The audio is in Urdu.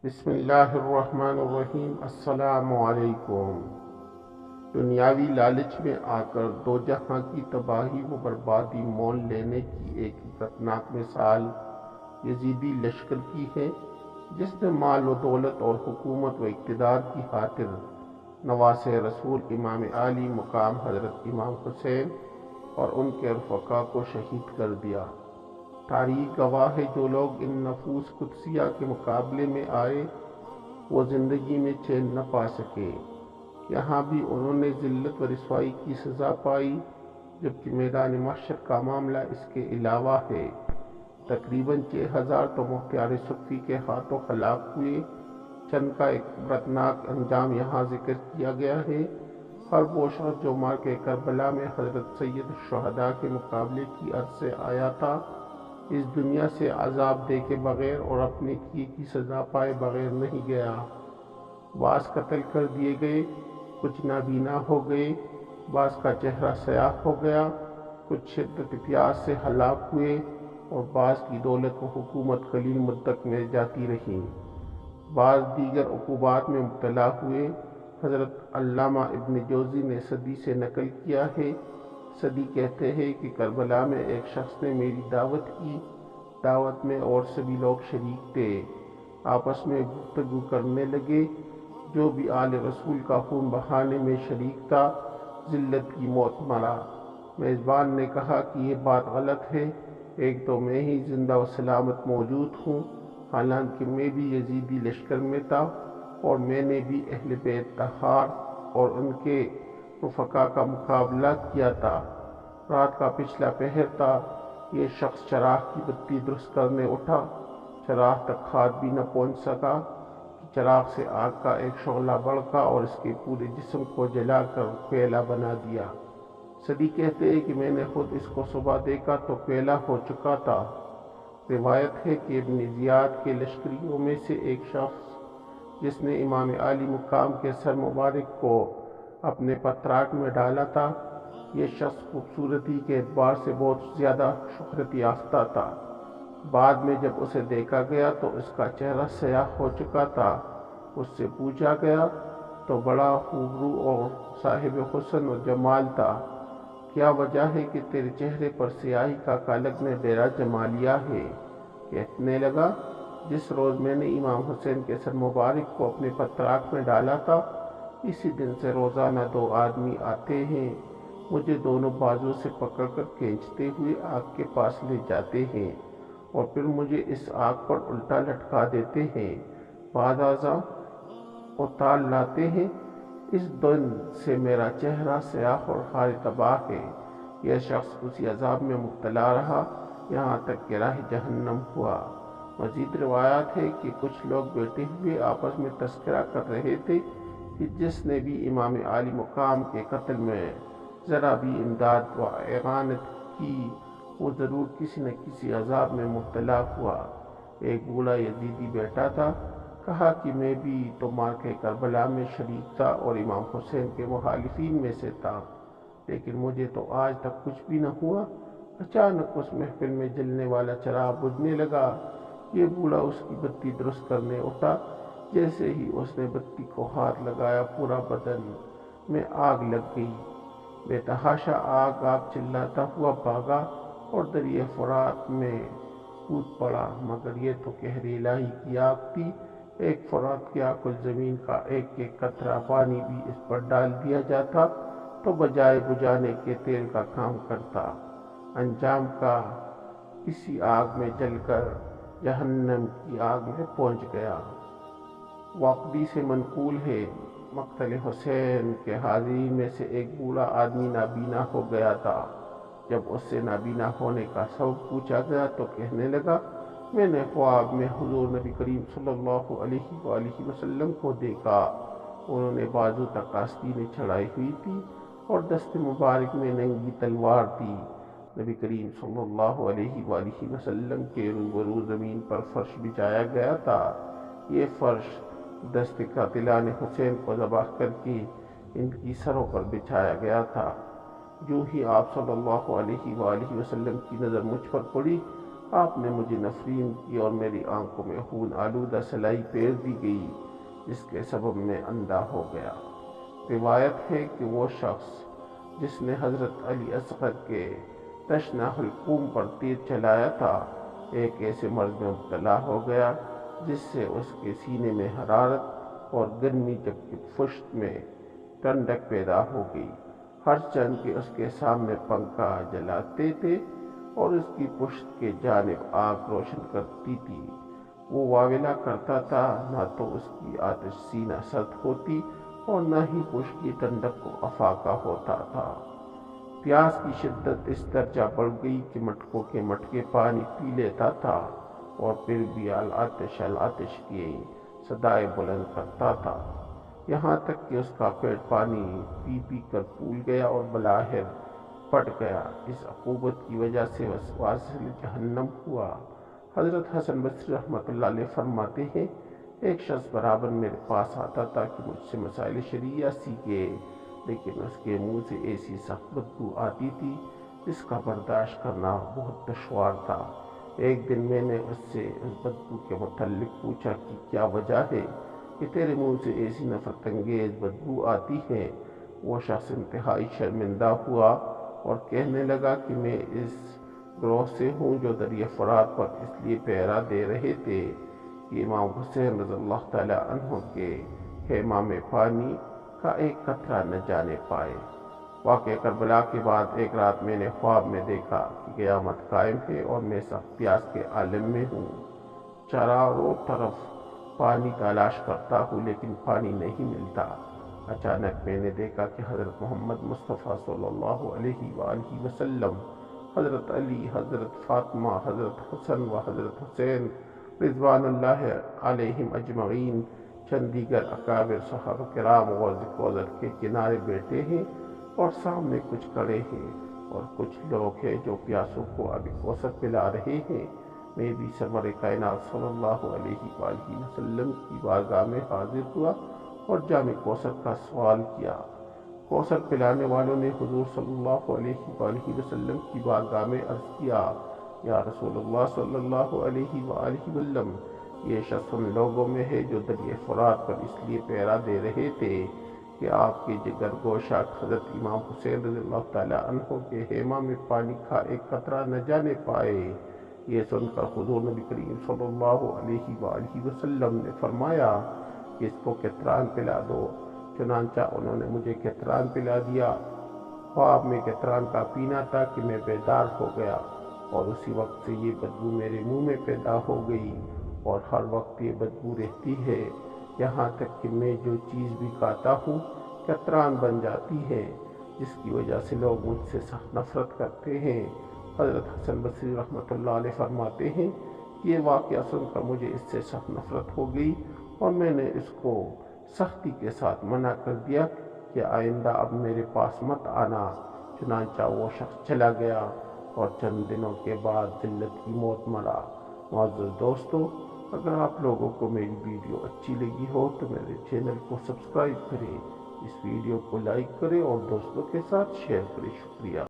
بسم اللہ الرحمن الرحیم۔ السلام علیکم۔ دنیاوی لالچ میں آ کر دو جہاں کی تباہی و بربادی مول لینے کی ایک عبرتناک مثال یزیدی لشکر کی ہے، جس نے مال و دولت اور حکومت و اقتدار کی خاطر نواسے رسول امام عالی مقام حضرت امام حسین اور ان کے رفقا کو شہید کر دیا۔ تاریخ گواہ ہے، جو لوگ ان نفوس قدسیہ کے مقابلے میں آئے وہ زندگی میں چین نہ پا سکے۔ یہاں بھی انہوں نے ذلت و رسوائی کی سزا پائی، جبکہ میدان محشر کا معاملہ اس کے علاوہ ہے۔ تقریباً 6000 تو مختار صفی کے ہاتھوں ہلاک ہوئے۔ چند کا ایک عبرتناک انجام یہاں ذکر کیا گیا ہے۔ ہر وہ شخص جو مارکہ کربلا میں حضرت سید الشہداء کے مقابلے کی عرض سے آیا تھا، اس دنیا سے عذاب دیکھے بغیر اور اپنے کیے کی سزا پائے بغیر نہیں گیا۔ بعض قتل کر دیے گئے، کچھ نابینا ہو گئے، بعض کا چہرہ سیاہ ہو گیا، کچھ شدت پیاس سے ہلاک ہوئے اور بعض کی دولت و حکومت قلیل مدت میں جاتی رہی۔ بعض دیگر عقوبات میں مبتلا ہوئے۔ حضرت علامہ ابن جوزی نے صدی سے نقل کیا ہے۔ صدی کہتے ہیں کہ کربلا میں ایک شخص نے میری دعوت کی۔ دعوت میں اور سبھی لوگ شریک تھے۔ آپس میں گفتگو کرنے لگے۔ جو بھی آل رسول کا خون بہانے میں شریک تھا، ذلت کی موت مرا۔ میزبان نے کہا کہ یہ بات غلط ہے، ایک تو میں ہی زندہ و سلامت موجود ہوں، حالانکہ میں بھی یزیدی لشکر میں تھا اور میں نے بھی اہل بیت طہار اور ان کے رفقا کا مقابلہ کیا تھا۔ رات کا پچھلا پہر تھا۔ یہ شخص چراغ کی بتی درست کرنے اٹھا۔ چراغ تک ہاتھ بھی نہ پہنچ سکا کہ چراغ سے آگ کا ایک شعلہ بڑھا اور اس کے پورے جسم کو جلا کر کوئلہ بنا دیا۔ صدی کہتے ہیں کہ میں نے خود اس کو صبح دیکھا تو کوئلہ ہو چکا تھا۔ روایت ہے کہ ابن زیاد کے لشکریوں میں سے ایک شخص، جس نے امام عالی مقام کے سر مبارک کو اپنے پتراک میں ڈالا تھا، یہ شخص خوبصورتی کے اعتبار سے بہت زیادہ شہرت یافتہ تھا۔ بعد میں جب اسے دیکھا گیا تو اس کا چہرہ سیاہ ہو چکا تھا۔ اس سے پوچھا گیا تو بڑا خوبرو اور صاحب حسن و جمال تھا، کیا وجہ ہے کہ تیرے چہرے پر سیاہی کا کالگ نے ڈیرا جما لیا ہے؟ کہنے لگا، جس روز میں نے امام حسین کے سر مبارک کو اپنے پتراک میں ڈالا تھا، اسی دن سے روزانہ دو آدمی آتے ہیں، مجھے دونوں بازو سے پکڑ کر کھینچتے ہوئے آگ کے پاس لے جاتے ہیں اور پھر مجھے اس آگ پر الٹا لٹکا دیتے ہیں، بعد ازاں اور لاتے ہیں۔ اس دن سے میرا چہرہ سیاہ اور حال تباہ ہے۔ یہ شخص اسی عذاب میں مبتلا رہا یہاں تک کہ راہ جہنم ہوا۔ مزید روایات ہے کہ کچھ لوگ بیٹھے ہوئے آپس میں تذکرہ کر رہے تھے کہ جس نے بھی امام عالی مقام کے قتل میں ذرا بھی امداد و اعانت کی، وہ ضرور کسی نہ کسی عذاب میں مبتلا ہوا۔ ایک بوڑھا یزیدی بیٹھا تھا، کہا کہ میں بھی تو مارکہ کربلا میں شریک تھا اور امام حسین کے مخالفین میں سے تھا، لیکن مجھے تو آج تک کچھ بھی نہ ہوا۔ اچانک اس محفل میں جلنے والا چراغ بجھنے لگا۔ یہ بوڑھا اس کی بتی درست کرنے اٹھا۔ جیسے ہی اس نے بتی کو ہاتھ لگایا، پورا بدن میں آگ لگ گئی۔ بے تحاشا آگ آگ چلاتا ہوا بھاگا اور دریائے فرات میں کود پڑا، مگر یہ تو قہر الہی کی آگ تھی۔ ایک فرات کی آگ کو زمین کا ایک ایک قطرہ پانی بھی اس پر ڈال دیا جاتا تو بجائے بجھانے کے تیل کا کام کرتا۔ انجام کا اسی آگ میں جل کر جہنم کی آگ میں پہنچ گیا۔ واقعی سے منقول ہے، مقتل حسین کے حاضرین میں سے ایک بوڑھا آدمی نابینا ہو گیا تھا۔ جب اس سے نابینا ہونے کا سبب پوچھا گیا تو کہنے لگا، میں نے خواب میں حضور نبی کریم صلی اللہ علیہ وآلہ وسلم کو دیکھا۔ انہوں نے بازو تک آستینیں چڑھائی ہوئی تھی اور دست مبارک میں ننگی تلوار تھی۔ نبی کریم صلی اللہ علیہ وآلہ وسلم کے روبرو زمین پر فرش بچھایا گیا تھا۔ یہ فرش دست قاتلان حسین کو ذبح کر کے ان کی سروں پر بچھایا گیا تھا۔ جو ہی آپ صلی اللہ علیہ وآلہ وسلم کی نظر مجھ پر پڑی آپ نے مجھے نفرین کی اور میری آنکھوں میں خون آلودہ سلائی پیر دی گئی، جس کے سبب میں اندھا ہو گیا۔ روایت ہے کہ وہ شخص جس نے حضرت علی اصغر کے تشنہ حلقوم پر تیر چلایا تھا، ایک ایسے مرض میں مبتلا ہو گیا جس سے اس کے سینے میں حرارت اور گرمی جبکہ پشت میں ٹھنڈک پیدا ہو گئی۔ ہر چند کہ اس کے سامنے پنکھا جلاتے تھے اور اس کی پشت کے جانب آگ روشن کرتی تھی، وہ واویلا کرتا تھا، نہ تو اس کی آتش سینہ سرد ہوتی اور نہ ہی پشت کی ٹھنڈک کو افاقہ ہوتا تھا۔ پیاس کی شدت اس درجہ بڑھ گئی کہ مٹکوں کے مٹکے پانی پی لیتا تھا اور پھر بھی العطش کی صدائیں بلند کرتا تھا، یہاں تک کہ اس کا پیٹ پانی پی پی کر پھول گیا اور بلاخر پھٹ گیا۔ اس عقوبت کی وجہ سے واصل جہنم ہوا۔ حضرت حسن بصری رحمۃ اللہ علیہ فرماتے ہیں، ایک شخص برابر میرے پاس آتا تھا کہ مجھ سے مسائل شرعیہ سیکھے، لیکن اس کے منہ سے ایسی سخت بدبو آتی تھی جس کا برداشت کرنا بہت دشوار تھا۔ ایک دن میں نے اس سے اس بدبو کے متعلق پوچھا کہ کیا وجہ ہے کہ تیرے منہ سے ایسی نفرت انگیز بدبو آتی ہے؟ وہ شخص انتہائی شرمندہ ہوا اور کہنے لگا کہ میں اس گروہ سے ہوں جو دریا فرات پر اس لیے پہرا دے رہے تھے کہ امام حسین رضی اللہ تعالیٰ عنہ کے خیمہ میں پانی کا ایک قطرہ نہ جانے پائے۔ واقعہ کربلا کے بعد ایک رات میں نے خواب میں دیکھا کہ قیامت قائم ہے اور میں سخت پیاس کے عالم میں ہوں، چاروں طرف پانی تلاش کرتا ہوں لیکن پانی نہیں ملتا۔ اچانک میں نے دیکھا کہ حضرت محمد مصطفیٰ صلی اللہ علیہ وآلہ وسلم، حضرت علی، حضرت فاطمہ، حضرت حسن و حضرت حسین رضوان اللہ علیہم اجمعین، چند دیگر اکابر صحابہ کرام غوث کوثر کے کنارے بیٹھے ہیں اور سامنے کچھ کھڑے ہیں اور کچھ لوگ ہیں جو پیاسوں کو ابھی کوثر پلا رہے ہیں۔ میں بھی سرور کائنات صلی اللہ علیہ وآلہ وسلم کی بارگاہ میں حاضر ہوا اور جام کوثر کا سوال کیا۔ کوثر پلانے والوں نے حضور صلی اللہ علیہ وآلہ وسلم کی بارگاہ میں عرض کیا، یا رسول اللہ صلی اللہ علیہ وآلہ وسلم، یہ شخص ان لوگوں میں ہے جو دریا فرات پر اس لیے پہرا دے رہے تھے کہ آپ کے جگر گوشہ حضرت امام حسین رضی اللہ تعالیٰ عنہ کے خیمہ میں پانی کا ایک قطرہ نہ جانے پائے۔ یہ سن کر حضور نبی کریم صلی اللہ علیہ وآلہ وسلم نے فرمایا کہ اس کو قطران پلا دو۔ چنانچہ انہوں نے مجھے قطران پلا دیا۔ خواب میں قطران کا پینا تھا کہ میں بیدار ہو گیا اور اسی وقت سے یہ بدبو میرے منہ میں پیدا ہو گئی اور ہر وقت یہ بدبو رہتی ہے، یہاں تک کہ میں جو چیز بھی کھاتا ہوں قطران بن جاتی ہے، جس کی وجہ سے لوگ مجھ سے سخت نفرت کرتے ہیں۔ حضرت حسن بصری رحمۃ اللہ علیہ فرماتے ہیں کہ یہ واقعہ سن کر مجھے اس سے سخت نفرت ہو گئی اور میں نے اس کو سختی کے ساتھ منع کر دیا کہ آئندہ اب میرے پاس مت آنا۔ چنانچہ وہ شخص چلا گیا اور چند دنوں کے بعد ذلت کی موت مرا۔ معزز دوستو، اگر آپ لوگوں کو میری ویڈیو اچھی لگی ہو تو میرے چینل کو سبسکرائب کریں، اس ویڈیو کو لائک کریں اور دوستوں کے ساتھ شیئر کریں۔ شکریہ۔